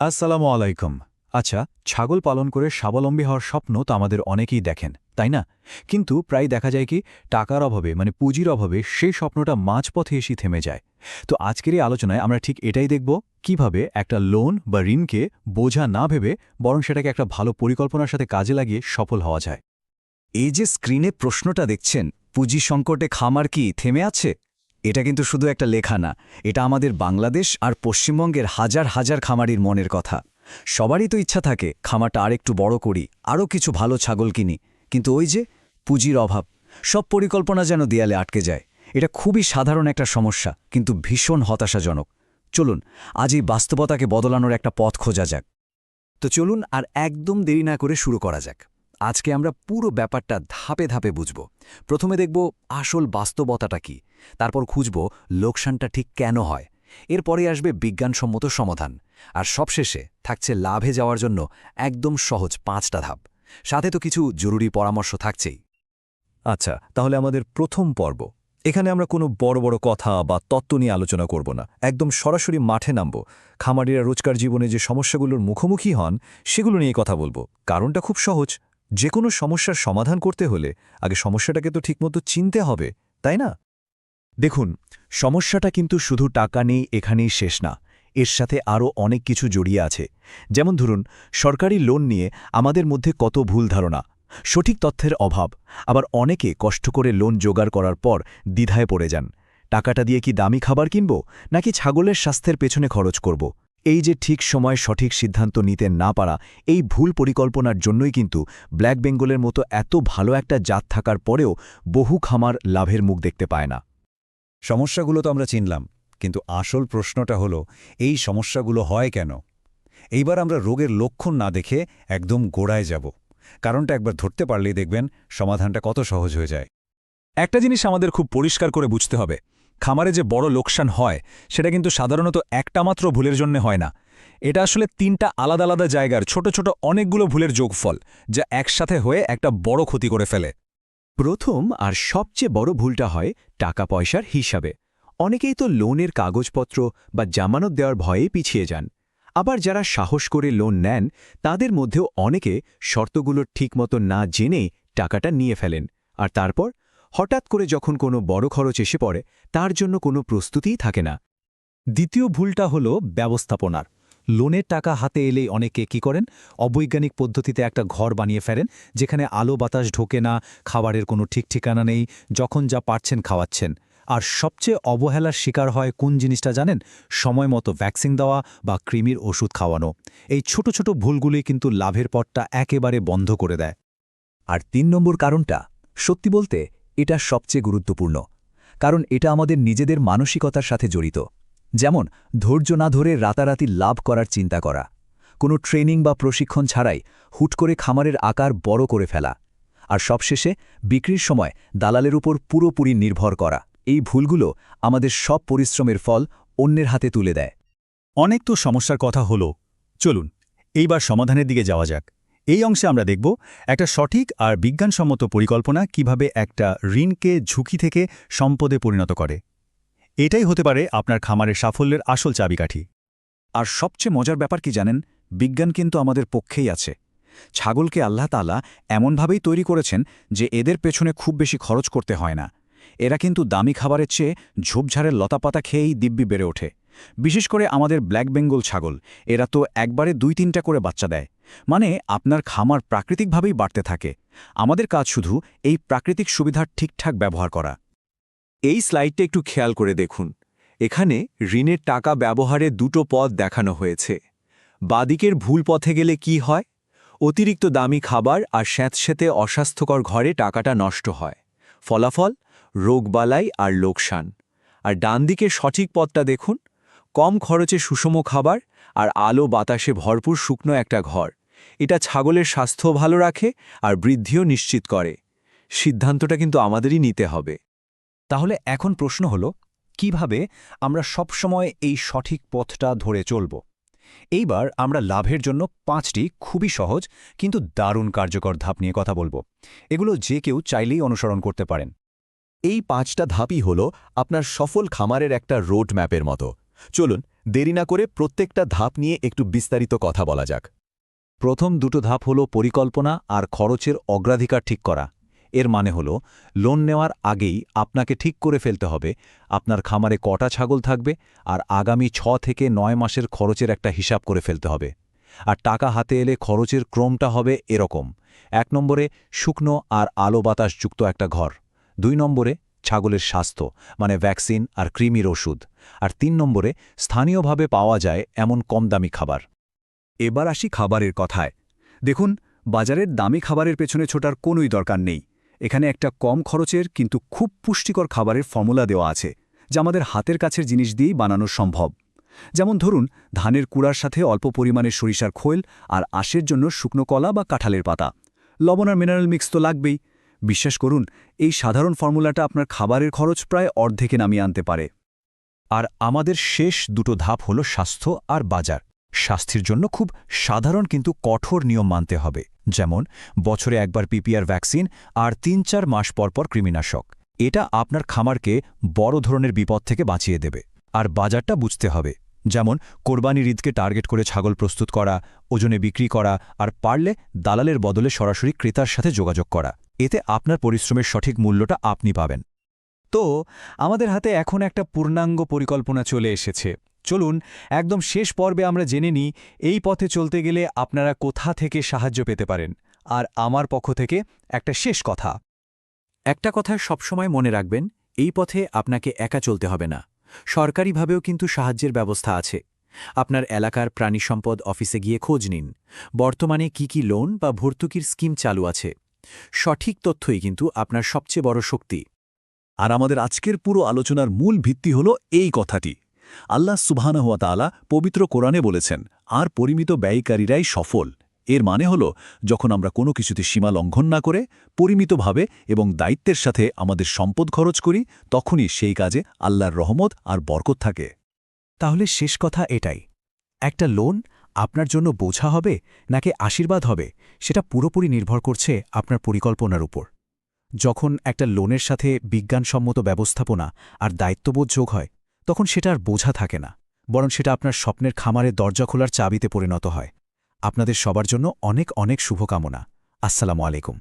আসসালামু আলাইকুম। আচ্ছা, ছাগল পালন করে স্বাবলম্বী হওয়ার স্বপ্ন তো আমাদের অনেকেই দেখেন, তাই না? কিন্তু প্রায় দেখা যায় কি টাকার অভাবে পুঁজির অভাবে সেই স্বপ্নটা মাঝপথে এসে থেমে যায়। তো আজকের এই আলোচনায় আমরা ঠিক এটাই দেখব, কিভাবে একটা লোন বা ঋণকে বোঝা না ভেবে বরং সেটাকে একটা ভালো পরিকল্পনার সাথে কাজে লাগিয়ে সফল হওয়া যায়। এই যে স্ক্রিনে প্রশ্নটা দেখছেন, পুঁজি সংকটে খামার কি থেমে আছে? এটা কিন্তু শুধু একটা লেখা না, এটা আমাদের বাংলাদেশ আর পশ্চিমবঙ্গের হাজার হাজার খামারির মনের কথা। সবারই তো ইচ্ছা থাকে খামারটা আরেকটু বড় করি, আরও কিছু ভালো ছাগল কিনি, কিন্তু ওই যে পুঁজির অভাব, সব পরিকল্পনা যেন দেয়ালে আটকে যায়। এটা খুবই সাধারণ একটা সমস্যা, কিন্তু ভীষণ হতাশাজনক। চলুন আজ এই বাস্তবতাকে বদলানোর একটা পথ খোঁজা যাক। তো চলুন আর একদম দেরি না করে শুরু করা যাক। আজকে আমরা পুরো ব্যাপারটা ধাপে ধাপে বুঝব। প্রথমে দেখব আসল বাস্তবতাটা কি, তারপর খুঁজব লোকসানটা ঠিক কেন হয়, এরপরে আসবে বিজ্ঞানসম্মত সমাধান, আর সবশেষে থাকছে লাভে যাওয়ার জন্য একদম সহজ 5টা ধাপ। সাথে তো কিছু জরুরি পরামর্শ থাকছেই। আচ্ছা, তাহলে আমাদের প্রথম পর্ব। এখানে আমরা কোনো বড় বড় কথা বা তত্ত্ব নিয়ে আলোচনা করব না, একদম সরাসরি মাঠে নামব। খামারিরা রোজকার জীবনে যে সমস্যাগুলোর মুখোমুখি হন সেগুলো নিয়ে কথা বলবো। কারণটা খুব সহজ, যে কোনো সমস্যার সমাধান করতে হলে আগে সমস্যাটাকে তো ঠিকমতো চিনতে হবে, তাই না? দেখুন, সমস্যাটা কিন্তু শুধু টাকা নেই এখানেই শেষ না, এর সাথে আরও অনেক কিছু জড়িয়ে আছে। যেমন ধরুন, সরকারি লোন নিয়ে আমাদের মধ্যে কত ভুল ধারণা, সঠিক তথ্যের অভাব, আবার অনেকে কষ্ট করে লোন জোগাড় করার পর দ্বিধায় পড়ে যান। টাকাটা দিয়ে কি দামি খাবার কিনব, নাকি ছাগলের স্বাস্থ্যের পেছনে খরচ করব? এই যে ঠিক সময় সঠিক সিদ্ধান্ত নিতে না পারা, এই ভুল পরিকল্পনার জন্যই কিন্তু ব্ল্যাক বেঙ্গলের মতো এত ভালো একটা জাত থাকার পরেও বহু খামার লাভের মুখ দেখতে পায় না। সমস্যাগুলো তো আমরা চিনলাম, কিন্তু আসল প্রশ্নটা হলো এই সমস্যাগুলো হয় কেন? এইবার আমরা রোগের লক্ষণ না দেখে একদম গোড়ায় যাব। কারণটা একবার ধরতে পারলেই দেখবেন সমাধানটা কত সহজ হয়ে যায়। একটা জিনিস আমাদের খুব পরিষ্কার করে বুঝতে হবে, খামারে যে বড় লোকসান হয় সেটা কিন্তু সাধারণত একটা মাত্র ভুলের জন্য হয় না। এটা আসলে 3টা আলাদা আলাদা জায়গার ছোট ছোট অনেকগুলো ভুলের যোগফল, যা একসাথে হয়ে একটা বড় ক্ষতি করে ফেলে। প্রথম আর সবচেয়ে বড় ভুলটা হয় টাকা পয়সার হিসাবে। অনেকেই তো লোনের কাগজপত্র বা জামানত দেওয়ার ভয়ে পিছিয়ে যান। আবার যারা সাহস করে লোন নেন, তাদের মধ্যেও অনেকে শর্তগুলো ঠিকমতো না জেনেই টাকাটা নিয়ে ফেলেন, আর তারপর হঠাৎ করে যখন কোনো বড় খরচ এসে পড়ে, তার জন্য কোনো প্রস্তুতিই থাকে না। দ্বিতীয় ভুলটা হলো ব্যবস্থাপনার। লোনের টাকা হাতে এলেই অনেকে কি করেন, অবৈজ্ঞানিক পদ্ধতিতে একটা ঘর বানিয়ে ফেলেন, যেখানে আলো বাতাস ঢোকে না, খাবারের কোনো ঠিক ঠিকানা নেই, যখন যা পারছেন খাওয়াচ্ছেন। আর সবচেয়ে অবহেলার শিকার হয় কোন জিনিসটা জানেন? সময় মতো ভ্যাকসিন দেওয়া বা কৃমির ওষুধ খাওয়ানো। এই ছোট ছোট ভুলগুলি কিন্তু লাভের পথটা একেবারে বন্ধ করে দেয়। আর 3 নম্বর কারণটা, সত্যি বলতে এটা সবচেয়ে গুরুত্বপূর্ণ, কারণ এটা আমাদের নিজেদের মানসিকতার সাথে জড়িত। যেমন ধৈর্য না ধরে রাতারাতি লাভ করার চিন্তা করা, কোনো ট্রেনিং বা প্রশিক্ষণ ছাড়াই হুট করে খামারের আকার বড় করে ফেলা, আর সবশেষে বিক্রির সময় দালালের উপর পুরোপুরি নির্ভর করা। এই ভুলগুলো আমাদের সব পরিশ্রমের ফল অন্যের হাতে তুলে দেয়। অনেক তো সমস্যার কথা হলো, চলুন এইবার সমাধানের দিকে যাওয়া যাক। এই অংশে আমরা দেখব একটা সঠিক আর বিজ্ঞানসম্মত পরিকল্পনা কিভাবে একটা ঋণকে ঝুঁকি থেকে সম্পদে পরিণত করে। এটাই হতে পারে আপনার খামারের সাফল্যের আসল চাবিকাঠি। আর সবচেয়ে মজার ব্যাপার কি জানেন? বিজ্ঞান কিন্তু আমাদের পক্ষেই আছে। ছাগলকে আল্লাহ তাআলা এমনভাবেই তৈরি করেছেন যে এদের পেছনে খুব বেশি খরচ করতে হয় না। এরা কিন্তু দামি খাবারের চেয়ে ঝোপঝাড়ের লতাপাতা খেয়েই দিব্যি বেড়ে ওঠে। বিশেষ করে আমাদের ব্ল্যাক বেঙ্গল ছাগল, এরা তো একবারে 2-3টা করে বাচ্চা দেয়। মানে আপনার খামার প্রাকৃতিকভাবেই বাড়তে থাকে। আমাদের কাজ শুধু এই প্রাকৃতিক সুবিধার ঠিকঠাক ব্যবহার করা। এই স্লাইডটা একটু খেয়াল করে দেখুন। এখানে ঋণের টাকা ব্যবহারে দুটো পথ দেখানো হয়েছে। বাদিকের ভুল পথে গেলে কি হয়? অতিরিক্ত দামি খাবার আর স্যাঁতস্যাঁতে অস্বাস্থ্যকর ঘরে টাকাটা নষ্ট হয়। ফলাফল রোগবালাই আর লোকসান। আর ডান দিকের সঠিক পথটা দেখুন, কম খরচে সুষম খাবার আর আলো বাতাসে ভরপুর শুকনো একটা ঘর। এটা ছাগলের স্বাস্থ্য ভালো রাখে আর বৃদ্ধিও নিশ্চিত করে। সিদ্ধান্তটা কিন্তু আমাদেরই নিতে হবে। তাহলে এখন প্রশ্ন হলো, কিভাবে আমরা সবসময় এই সঠিক পথটা ধরে চলব? এইবার আমরা লাভের জন্য 5টি খুবই সহজ কিন্তু দারুণ কার্যকর ধাপ নিয়ে কথা বলবো। এগুলো যে কেউ চাইলেই অনুসরণ করতে পারেন। এই 5টা ধাপই হল আপনার সফল খামারের একটা রোড ম্যাপের মতো। চলুন দেরি না করে প্রত্যেকটা ধাপ নিয়ে একটু বিস্তারিত কথা বলা যাক। প্রথম দুটো ধাপ হল পরিকল্পনা আর খরচের অগ্রাধিকার ঠিক করা। এর মানে হল লোন নেওয়ার আগেই আপনাকে ঠিক করে ফেলতে হবে আপনার খামারে কটা ছাগল থাকবে আর আগামী 6 থেকে 9 মাসের খরচের একটা হিসাব করে ফেলতে হবে। আর টাকা হাতে এলে খরচের ক্রমটা হবে এরকম: 1 নম্বরে শুকনো আর আলো বাতাসযুক্ত একটা ঘর, 2 নম্বরে ছাগলের স্বাস্থ্য মানে ভ্যাকসিন আর কৃমির ওষুধ, আর 3 নম্বরে স্থানীয়ভাবে পাওয়া যায় এমন কম দামি খাবার। এবার আসি খাবারের কথায়। দেখুন, বাজারের দামি খাবারের পেছনে ছোটার কোনোই দরকার নেই। এখানে একটা কম খরচের কিন্তু খুব পুষ্টিকর খাবারের ফর্মুলা দেওয়া আছে, যা আমাদের হাতের কাছের জিনিস দিয়েই বানানো সম্ভব। যেমন ধরুন, ধানের কুড়ার সাথে অল্প পরিমাণে সরিষার খোল আর আঁশের জন্য শুকনো কলা বা কাঁঠালের পাতা, লবণ আর মিনারেল মিক্স তো লাগবেই। বিশ্বাস করুন, এই সাধারণ ফর্মুলাটা আপনার খাবারের খরচ প্রায় অর্ধেকে নামিয়ে আনতে পারে। আর আমাদের শেষ দুটো ধাপ হল স্বাস্থ্য আর বাজার। স্বাস্থ্যের জন্য খুব সাধারণ কিন্তু কঠোর নিয়ম মানতে হবে, যেমন বছরে একবার পিপিআর ভ্যাকসিন আর 3-4 মাস পরপর কৃমিনাশক। এটা আপনার খামারকে বড় ধরনের বিপদ থেকে বাঁচিয়ে দেবে। আর বাজারটা বুঝতে হবে, যেমন কোরবানির ঈদকে টার্গেট করে ছাগল প্রস্তুত করা, ওজনে বিক্রি করা, আর পারলে দালালের বদলে সরাসরি ক্রেতার সাথে যোগাযোগ করা। এতে আপনার পরিশ্রমের সঠিক মূল্যটা আপনি পাবেন। তো আমাদের হাতে এখন একটা পূর্ণাঙ্গ পরিকল্পনা চলে এসেছে। চলুন একদম শেষ পর্বে আমরা জেনে নিই এই পথে চলতে গেলে আপনারা কোথা থেকে সাহায্য পেতে পারেন। আর আমার পক্ষ থেকে একটা শেষ কথা। একটা কথা সবসময় মনে রাখবেন, এই পথে আপনাকে একা চলতে হবে না। সরকারিভাবেও কিন্তু সাহায্যের ব্যবস্থা আছে। আপনার এলাকার প্রাণী সম্পদ অফিসে গিয়ে খোঁজ নিন বর্তমানে কি লোন বা ভর্তুকির স্কিম চালু আছে। সঠিক তথ্যই কিন্তু আপনার সবচেয়ে বড় শক্তি। আর আমাদের আজকের পুরো আলোচনার মূল ভিত্তি হল এই কথাটি। আল্লাহ সুবহানাহু ওয়া তাআলা পবিত্র কোরআনে বলেছেন, আর পরিমিত ব্যয়কারীরাই সফল। এর মানে হল, যখন আমরা কোনো কিছুতে সীমা লঙ্ঘন না করে পরিমিতভাবে এবং দায়িত্বের সাথে আমাদের সম্পদ খরচ করি, তখনই সেই কাজে আল্লাহর রহমত আর বরকত থাকে। তাহলে শেষ কথা এটাই, একটা লোন আপনার জন্য বোঝা হবে নাকি আশীর্বাদ হবে, সেটা পুরোপুরি নির্ভর করছে আপনার পরিকল্পনার উপর। যখন একটা লোনের সাথে বিজ্ঞানসম্মত ব্যবস্থাপনা আর দায়িত্ববোধ যোগ হয়, তখন সেটা আর বোঝা থাকে না, বরং সেটা আপনার স্বপ্নের খামারের দরজা খোলার চাবিতে পরিণত হয়। আপনাদের সবার জন্য অনেক অনেক শুভকামনা। আসসালামু আলাইকুম।